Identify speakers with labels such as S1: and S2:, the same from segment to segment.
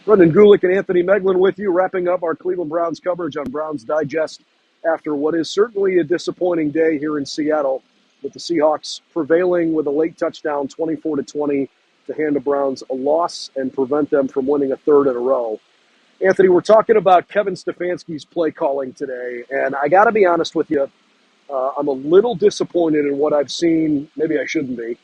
S1: Brendan Gulick and Anthony Moeglin with you, wrapping up our Cleveland Browns coverage on Browns Digest after what is certainly a disappointing day here in Seattle, with the Seahawks prevailing with a late touchdown, 24-20, to hand the Browns a loss and prevent them from winning a third in a row. Anthony, we're talking about Kevin Stefanski's play calling today, and I got to be honest with you, I'm a little disappointed in what I've seen. Maybe I shouldn't be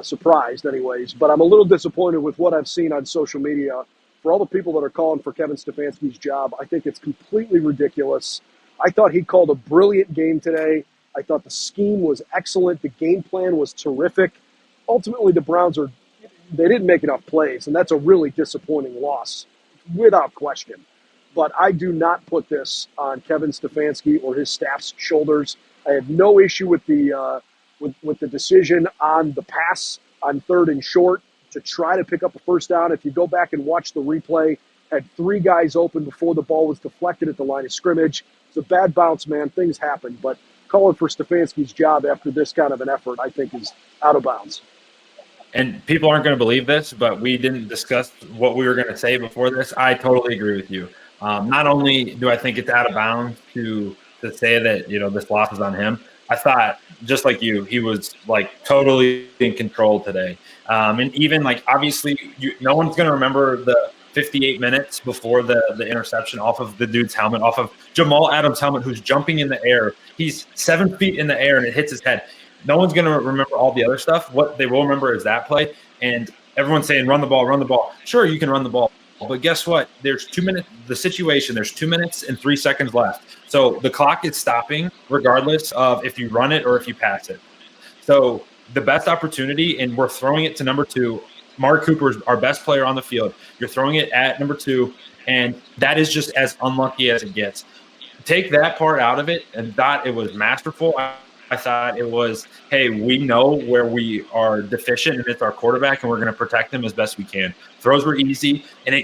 S1: surprised anyways, but I'm a little disappointed with what I've seen on social media. For all the people that are calling for Kevin Stefanski's job, I think it's completely ridiculous. I thought he called a brilliant game today. I thought the scheme was excellent. The game plan was terrific. Ultimately, the Browns they didn't make enough plays, and that's a really disappointing loss, without question. But I do not put this on Kevin Stefanski or his staff's shoulders. I have no issue with the decision on the pass on third and short to try to pick up a first down. If you go back and watch the replay, had three guys open before the ball was deflected at the line of scrimmage. It's a bad bounce, man. Things happen. But calling for Stefanski's job after this kind of an effort, I think, is out of bounds.
S2: And people aren't going to believe this, but we didn't discuss what we were going to say before this. I totally agree with you. Not only do I think it's out of bounds to say that, this loss is on him, I thought, just like you, he was totally in control today. And even obviously, no one's going to remember the 58 minutes before the interception off of the dude's helmet, off of Jamal Adams' helmet, who's jumping in the air. He's 7 feet in the air and it hits his head. No one's going to remember all the other stuff. What they will remember is that play. And everyone's saying, run the ball, run the ball. Sure, you can run the ball. But guess what? There's 2 minutes. The situation, there's 2 minutes and 3 seconds left. So the clock is stopping regardless of if you run it or if you pass it. So the best opportunity, and we're throwing it to number 2. Mark Cooper is our best player on the field. You're throwing it at number 2, and that is just as unlucky as it gets. Take that part out of it, and thought it was masterful. I thought it was, hey, we know where we are deficient, and it's our quarterback, and we're going to protect him as best we can. Throws were easy, and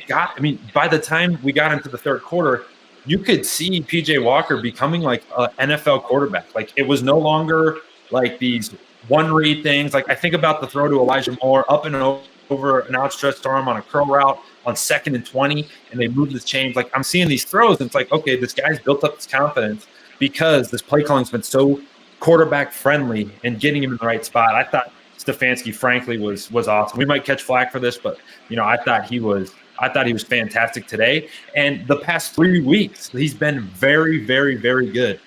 S2: by the time we got into the third quarter, you could see P.J. Walker becoming like an NFL quarterback. It was no longer these one-read things. I think about the throw to Elijah Moore, up and over an outstretched arm on a curl route on 2nd and 20, and they move the chains. I'm seeing these throws, and it's okay, this guy's built up his confidence because this play calling's been so quarterback friendly and getting him in the right spot. I thought Stefanski, frankly, was awesome. We might catch flack for this, but I thought he was fantastic today. And the past 3 weeks, he's been very, very, very good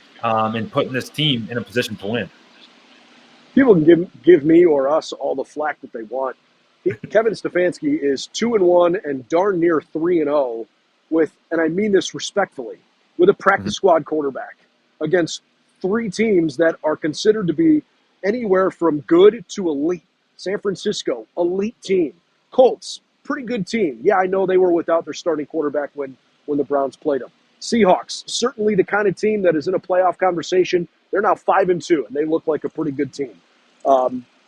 S2: in putting this team in a position to win.
S1: People can give me or us all the flack that they want. Kevin Stefanski is 2-1 and darn near 3-0 with, and I mean this respectfully, with a practice squad quarterback against 3 teams that are considered to be anywhere from good to elite. San Francisco, elite team. Colts, pretty good team. Yeah, I know they were without their starting quarterback when the Browns played them. Seahawks, certainly the kind of team that is in a playoff conversation. They're now 5-2, and they look like a pretty good team.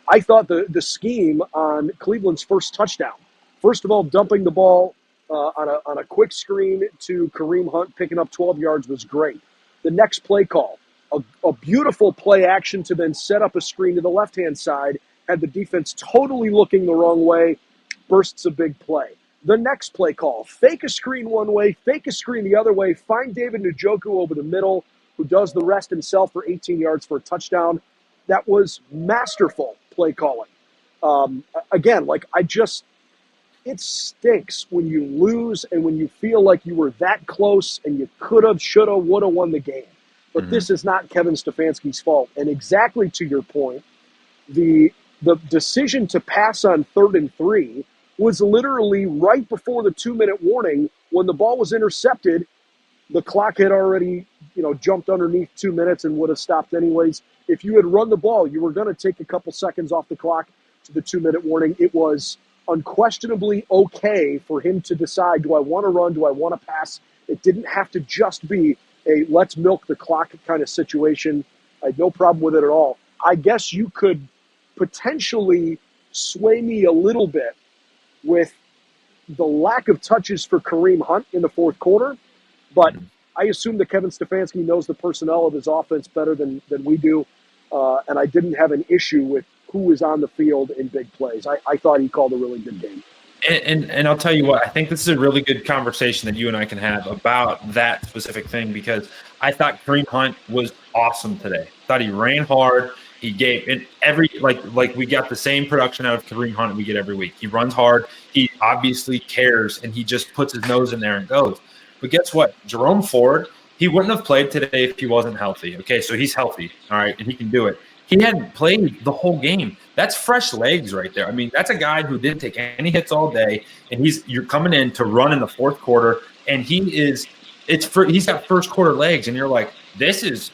S1: I thought the scheme on Cleveland's first touchdown, first of all, dumping the ball on a quick screen to Kareem Hunt, picking up 12 yards was great. The next play call, a beautiful play action to then set up a screen to the left-hand side, had the defense totally looking the wrong way, bursts a big play. The next play call, fake a screen one way, fake a screen the other way, find David Njoku over the middle, who does the rest himself for 18 yards for a touchdown. That was masterful play calling. Again, it stinks when you lose and when you feel like you were that close and you could have, should have, would have won the game. But this is not Kevin Stefanski's fault. And exactly to your point, the decision to pass on 3rd and 3 was literally right before the 2-minute warning. When the ball was intercepted, the clock had already, jumped underneath 2 minutes and would have stopped anyways. If you had run the ball, you were going to take a couple seconds off the clock to the 2-minute warning. It was unquestionably okay for him to decide, do I want to run, do I want to pass? It didn't have to just be a let's milk the clock kind of situation. I had no problem with it at all. I guess you could potentially sway me a little bit with the lack of touches for Kareem Hunt in the fourth quarter, but I assume that Kevin Stefanski knows the personnel of his offense better than we do, and I didn't have an issue with who was on the field in big plays. I thought he called a really good game.
S2: And I'll tell you what, I think this is a really good conversation that you and I can have about that specific thing, because I thought Kareem Hunt was awesome today. Thought he ran hard. He gave it every like we got the same production out of Kareem Hunt we get every week. He runs hard. He obviously cares, and he just puts his nose in there and goes. But guess what? Jerome Ford, he wouldn't have played today if he wasn't healthy. Okay, so he's healthy, all right, and he can do it. He hadn't played the whole game. That's fresh legs right there. I mean, that's a guy who didn't take any hits all day, and you're coming in to run in the fourth quarter, and he's got first quarter legs, and you're like, this is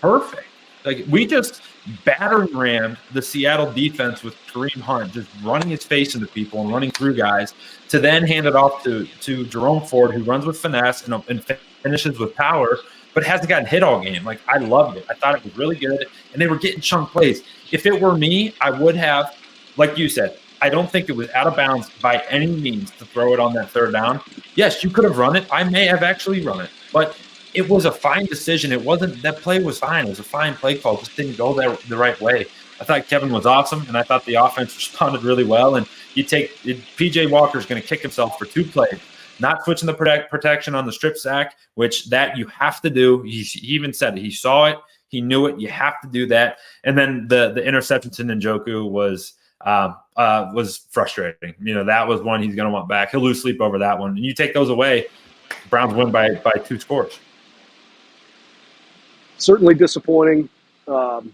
S2: perfect. Like, we just battering rammed the Seattle defense with Kareem Hunt, just running his face into people and running through guys, to then hand it off to Jerome Ford, who runs with finesse and finishes with power, but hasn't gotten hit all game. Like, I loved it. I thought it was really good, and they were getting chunk plays. If it were me, I would have, like you said, I don't think it was out of bounds by any means to throw it on that third down. Yes, you could have run it. I may have actually run it, but it was a fine decision. It wasn't, that play was fine. It was a fine play call. Just didn't go the right way. I thought Kevin was awesome, and I thought the offense responded really well. And PJ Walker's going to kick himself for 2 plays. Not switching the protection on the strip sack, which that you have to do. He even said it. He saw it. He knew it. You have to do that. And then the interception to Njoku was frustrating. You know, that was one he's going to want back. He'll lose sleep over that one. And you take those away, Browns win by 2 scores.
S1: Certainly disappointing, but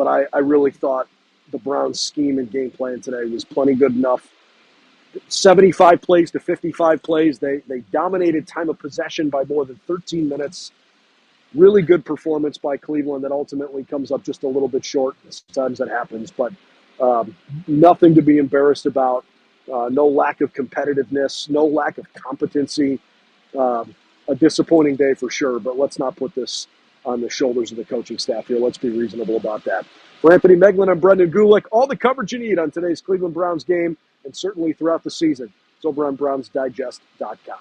S1: I really thought the Browns' scheme and game plan today was plenty good enough. 75 plays to 55 plays. They dominated time of possession by more than 13 minutes. Really good performance by Cleveland that ultimately comes up just a little bit short. Sometimes that happens, but nothing to be embarrassed about. No lack of competitiveness, no lack of competency. A disappointing day for sure, but let's not put this on the shoulders of the coaching staff here. Let's be reasonable about that. For Anthony Moeglin, I'm Brendan Gulick. All the coverage you need on today's Cleveland Browns game, and certainly throughout the season, it's over on BrownsDigest.com.